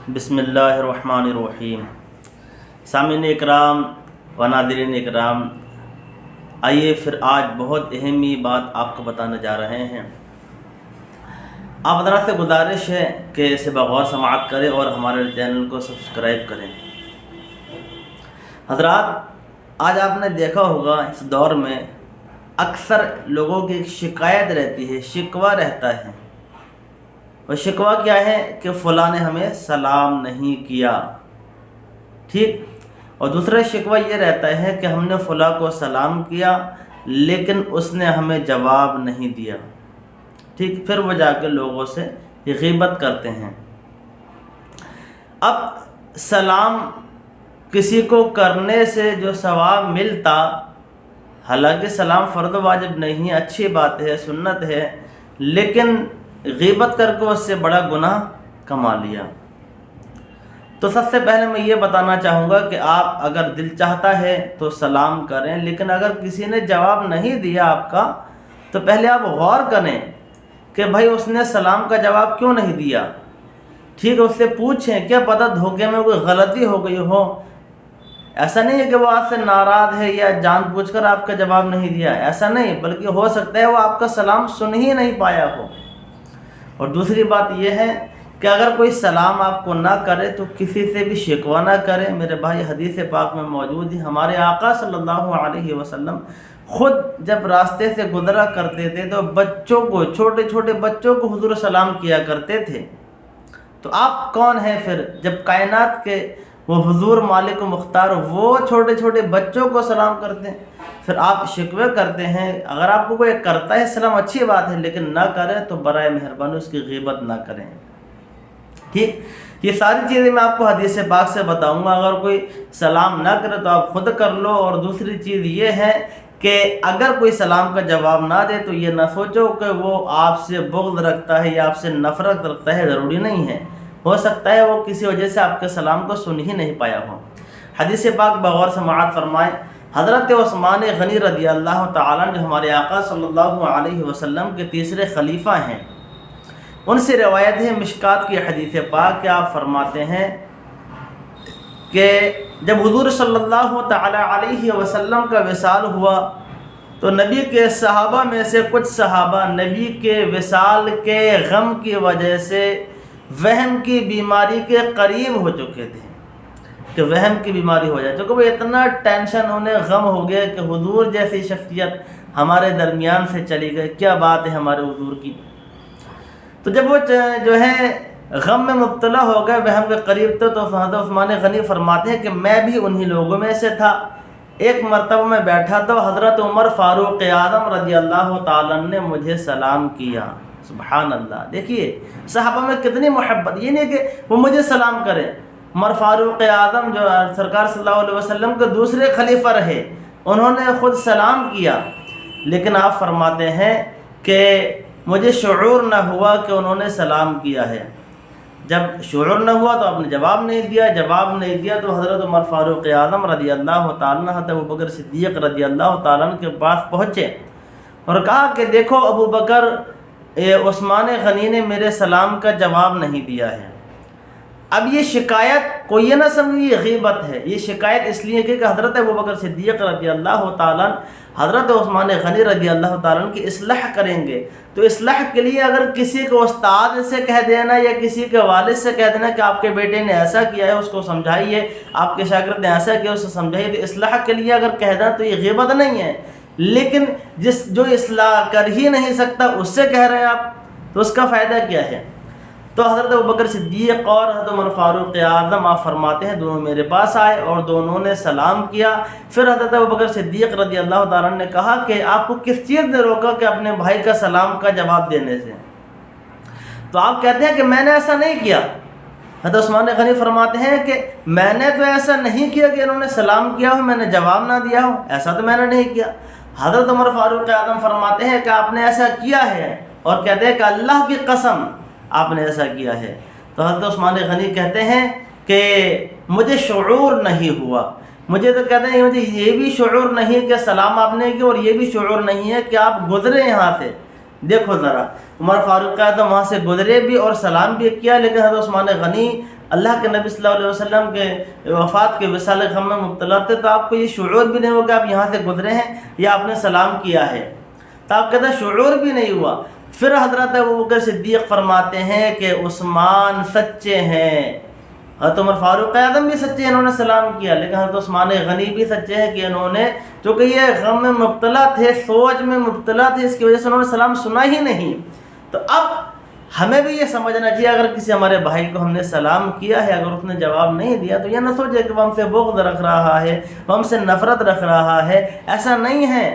بسم اللہ الرحمن الرحیم۔ سامعین اکرام و ناظرین اکرام، آئیے پھر آج بہت اہمی بات آپ کو بتانے جا رہے ہیں۔ آپ حضرات سے گزارش ہے کہ اسے بغور سماعت کریں اور ہمارے چینل کو سبسکرائب کریں۔ حضرات، آج آپ نے دیکھا ہوگا اس دور میں اکثر لوگوں کی شکایت رہتی ہے، شکوہ رہتا ہے۔ اور شکوہ کیا ہے کہ فلاں نے ہمیں سلام نہیں کیا، ٹھیک۔ اور دوسرا شکوہ یہ رہتا ہے کہ ہم نے فلاں کو سلام کیا لیکن اس نے ہمیں جواب نہیں دیا، ٹھیک۔ پھر وہ جا کے لوگوں سے غیبت کرتے ہیں۔ اب سلام کسی کو کرنے سے جو ثواب ملتا، حالانکہ سلام فرض و واجب نہیں ہے، اچھی بات ہے، سنت ہے، لیکن غیبت کر کے اس سے بڑا گناہ کما لیا۔ تو سب سے پہلے میں یہ بتانا چاہوں گا کہ آپ اگر دل چاہتا ہے تو سلام کریں، لیکن اگر کسی نے جواب نہیں دیا آپ کا تو پہلے آپ غور کریں کہ بھائی اس نے سلام کا جواب کیوں نہیں دیا، ٹھیک ہے۔ اس سے پوچھیں، کیا پتہ دھوکے میں کوئی غلطی ہو گئی ہو۔ ایسا نہیں ہے کہ وہ آپ سے ناراض ہے یا جان بوجھ کر آپ کا جواب نہیں دیا، ایسا نہیں، بلکہ ہو سکتا ہے وہ آپ کا سلام سن ہی نہیں پایا ہو۔ اور دوسری بات یہ ہے کہ اگر کوئی سلام آپ کو نہ کرے تو کسی سے بھی شکوہ نہ کرے۔ میرے بھائی، حدیث پاک میں موجود ہے، ہمارے آقا صلی اللہ علیہ وسلم خود جب راستے سے گزرا کرتے تھے تو بچوں کو، چھوٹے چھوٹے بچوں کو حضور سلام کیا کرتے تھے۔ تو آپ کون ہیں پھر، جب کائنات کے وہ حضور مالک و مختار وہ چھوٹے چھوٹے بچوں کو سلام کرتے ہیں، پھر آپ شکوے کرتے ہیں۔ اگر آپ کو کوئی کرتا ہے سلام، اچھی بات ہے، لیکن نہ کریں تو برائے مہربانی اس کی غیبت نہ کریں، ٹھیک۔ یہ ساری چیزیں میں آپ کو حدیث پاک سے بتاؤں گا۔ اگر کوئی سلام نہ کرے تو آپ خود کر لو۔ اور دوسری چیز یہ ہے کہ اگر کوئی سلام کا جواب نہ دے تو یہ نہ سوچو کہ وہ آپ سے بغض رکھتا ہے یا آپ سے نفرت رکھتا ہے، ضروری نہیں ہے۔ ہو سکتا ہے وہ کسی وجہ سے آپ کے سلام کو سن ہی نہیں پایا ہو۔ حدیث پاک بغور سماعت فرمائے، حضرت عثمان غنی رضی اللہ تعالیٰ جو ہمارے آقا صلی اللہ علیہ وسلم کے تیسرے خلیفہ ہیں، ان سے روایت ہے مشکات کی حدیث پاک کہ آپ فرماتے ہیں کہ جب حضور صلی اللہ تعالیٰ علیہ وسلم کا وصال ہوا تو نبی کے صحابہ میں سے کچھ صحابہ نبی کے وصال کے غم کی وجہ سے وہم کی بیماری کے قریب ہو چکے تھے، کہ وہم کی بیماری ہو جائے، کیونکہ وہ اتنا ٹینشن انہیں غم ہو گیا کہ حضور جیسی شخصیت ہمارے درمیان سے چلی گئی، کیا بات ہے ہمارے حضور کی۔ تو جب وہ جو ہے غم میں مبتلا ہو گئے، وہم کے قریب تو حضرت عثمان غنی فرماتے ہیں کہ میں بھی انہی لوگوں میں سے تھا۔ ایک مرتبہ میں بیٹھا تو حضرت عمر فاروق اعظم رضی اللہ تعالیٰ نے مجھے سلام کیا۔ سبحان اللہ، دیکھیے صحابہ میں کتنی محبت، یہ نہیں کہ وہ مجھے سلام کریں۔ عمر فاروق اعظم جو سرکار صلی اللہ علیہ وسلم کے دوسرے خلیفہ رہے، انہوں نے خود سلام کیا، لیکن آپ فرماتے ہیں کہ مجھے شعور نہ ہوا کہ انہوں نے سلام کیا ہے۔ جب شعور نہ ہوا تو آپ نے جواب نہیں دیا تو حضرت عمر فاروق اعظم رضی اللہ تعالیٰ حضرت ابوبکر صدیق رضی اللہ تعالیٰ کے پاس پہنچے اور کہا کہ دیکھو ابوبکر، عثمان غنی نے میرے سلام کا جواب نہیں دیا ہے۔ اب یہ شکایت کو یہ نہ سمجھیے یہ غیبت ہے، یہ شکایت اس لیے کہ حضرت ابوبکر صدیق رضی اللہ تعالیٰ حضرت عثمان غنی رضی اللہ تعالیٰ کی اصلاح کریں گے، تو اصلاح کے لیے اگر کسی کو استاد سے کہہ دینا یا کسی کے والد سے کہہ دینا کہ آپ کے بیٹے نے ایسا کیا ہے اس کو سمجھائیے، آپ کے شاگرد نے ایسا کیا اسے سمجھائیے، تو اصلاح کے لیے اگر کہہ دینا تو یہ غیبت نہیں ہے۔ لیکن جو اصلاح کر ہی نہیں سکتا اس سے کہہ رہے ہیں آپ، تو اس کا فائدہ کیا ہے؟ تو حضرت ابوبکر صدیق اور حضرت عمر فاروق اعظم آپ فرماتے ہیں دونوں میرے پاس آئے اور دونوں نے سلام کیا۔ پھر حضرت ابوبکر صدیق رضی اللہ تعالیٰ نے کہا کہ آپ کو کس چیز نے روکا کہ اپنے بھائی کا سلام کا جواب دینے سے؟ تو آپ کہتے ہیں کہ میں نے ایسا نہیں کیا۔ حضرت عثمان غنی فرماتے ہیں کہ میں نے تو ایسا نہیں کیا کہ انہوں نے سلام کیا ہو میں نے جواب نہ دیا ہو، ایسا تو میں نے نہیں کیا۔ حضرت عمر فاروق اعظم فرماتے ہیں کہ آپ نے ایسا کیا ہے، اور کہتے ہیں کہ اللہ کی قسم آپ نے ایسا کیا ہے۔ تو حضرت عثمان غنی کہتے ہیں کہ مجھے شعور نہیں ہوا، مجھے تو کہتے ہیں مجھے یہ بھی شعور نہیں کہ سلام آپ نے کیا، اور یہ بھی شعور نہیں ہے کہ آپ گزرے یہاں سے۔ دیکھو ذرا، عمر فاروق اعظم وہاں سے گزرے بھی اور سلام بھی کیا، لیکن حضرت عثمان غنی اللہ کے نبی صلی اللہ علیہ وسلم کے وفات کے وصال غم میں مبتلا تھے تو آپ کو یہ شعور بھی نہیں ہوا کہ آپ یہاں سے گزرے ہیں یا آپ نے سلام کیا ہے، تو آپ کہتے ہیں شعور بھی نہیں ہوا۔ پھر حضرت ابوبکر صدیق فرماتے ہیں کہ عثمان سچے ہیں، حضرت عمر فاروق اعظم بھی سچے ہیں، انہوں نے سلام کیا، لیکن حضرت عثمان غنی بھی سچے ہیں کہ انہوں نے، چونکہ یہ غم میں مبتلا تھے، سوچ میں مبتلا تھے، اس کی وجہ سے انہوں نے سلام سنا ہی نہیں۔ تو اب ہمیں بھی یہ سمجھنا چاہیے اگر کسی ہمارے بھائی کو ہم نے سلام کیا ہے، اگر اس نے جواب نہیں دیا تو یہ نہ سوچے کہ وہ ہم سے بغض رکھ رہا ہے، وہ ہم سے نفرت رکھ رہا ہے، ایسا نہیں ہے،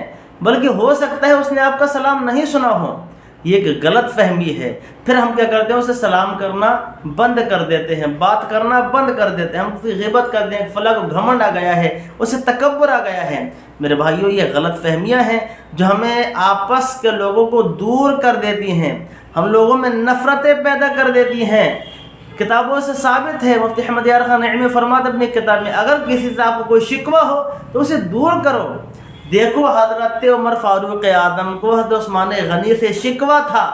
بلکہ ہو سکتا ہے اس نے آپ کا سلام نہیں سنا ہو، یہ ایک غلط فہمی ہے۔ پھر ہم کیا کرتے ہیں، اسے سلام کرنا بند کر دیتے ہیں، بات کرنا بند کر دیتے ہیں، ہم اس کی غیبت کرتے ہیں، فلاں کو گھمنڈ آ گیا ہے، اسے تکبر آ گیا ہے۔ میرے بھائیوں، یہ غلط فہمیاں ہیں جو ہمیں آپس کے لوگوں کو دور کر دیتی ہیں، ہم لوگوں میں نفرتیں پیدا کر دیتی ہیں۔ کتابوں سے ثابت ہے، مفتی احمد یار خان نعیمی فرماتے اپنی کتاب میں، اگر کسی سے آپ کو کوئی شکوہ ہو تو اسے دور کرو۔ دیکھو حضرت عمر فاروق اعظم کو حضرت عثمان غنی سے شکوہ تھا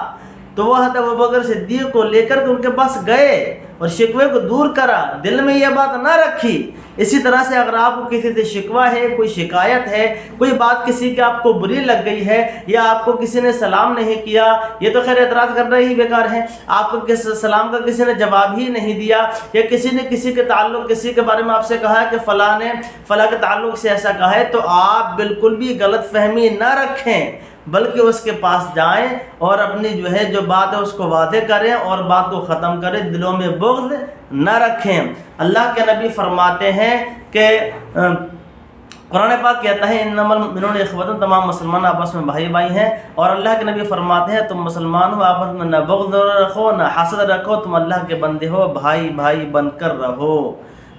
تو وہ حضرت ابوبکر صدیق کو لے کر کے ان کے پاس گئے اور شکوے کو دور کرا، دل میں یہ بات نہ رکھی۔ اسی طرح سے اگر آپ کو کسی سے شکوہ ہے، کوئی شکایت ہے، کوئی بات کسی کی آپ کو بری لگ گئی ہے، یا آپ کو کسی نے سلام نہیں کیا، یہ تو خیر اعتراض کرنا ہی بیکار ہے، آپ کو سلام کا کسی نے جواب ہی نہیں دیا، یا کسی نے کسی کے تعلق، کسی کے بارے میں آپ سے کہا ہے کہ فلاں نے فلاں کے تعلق سے ایسا کہا ہے، تو آپ بالکل بھی غلط فہمی نہ رکھیں، بلکہ اس کے پاس جائیں اور اپنی جو بات ہے اس کو واضح کریں اور بات کو ختم کریں، دلوں میں بغض نہ رکھیں۔ اللہ کے نبی فرماتے ہیں کہ قرآن پاک کہتا ہے انما المؤمنون اخوۃ، تمام مسلمان آپس میں بھائی بھائی ہیں، اور اللہ کے نبی فرماتے ہیں تم مسلمان ہو، آپس میں نہ بغض رکھو نہ حسد رکھو، تم اللہ کے بندے ہو، بھائی بھائی بن کر رہو۔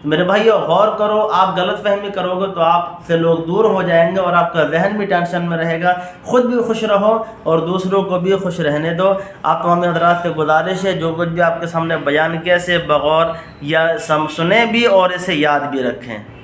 میرے بھائیو، غور کرو، آپ غلط فہمی کرو گے تو آپ سے لوگ دور ہو جائیں گے اور آپ کا ذہن بھی ٹینشن میں رہے گا، خود بھی خوش رہو اور دوسروں کو بھی خوش رہنے دو۔ آپ تمام حضرات سے گزارش ہے جو کچھ بھی آپ کے سامنے بیان کیا اسے بغور یا سنیں بھی اور اسے یاد بھی رکھیں۔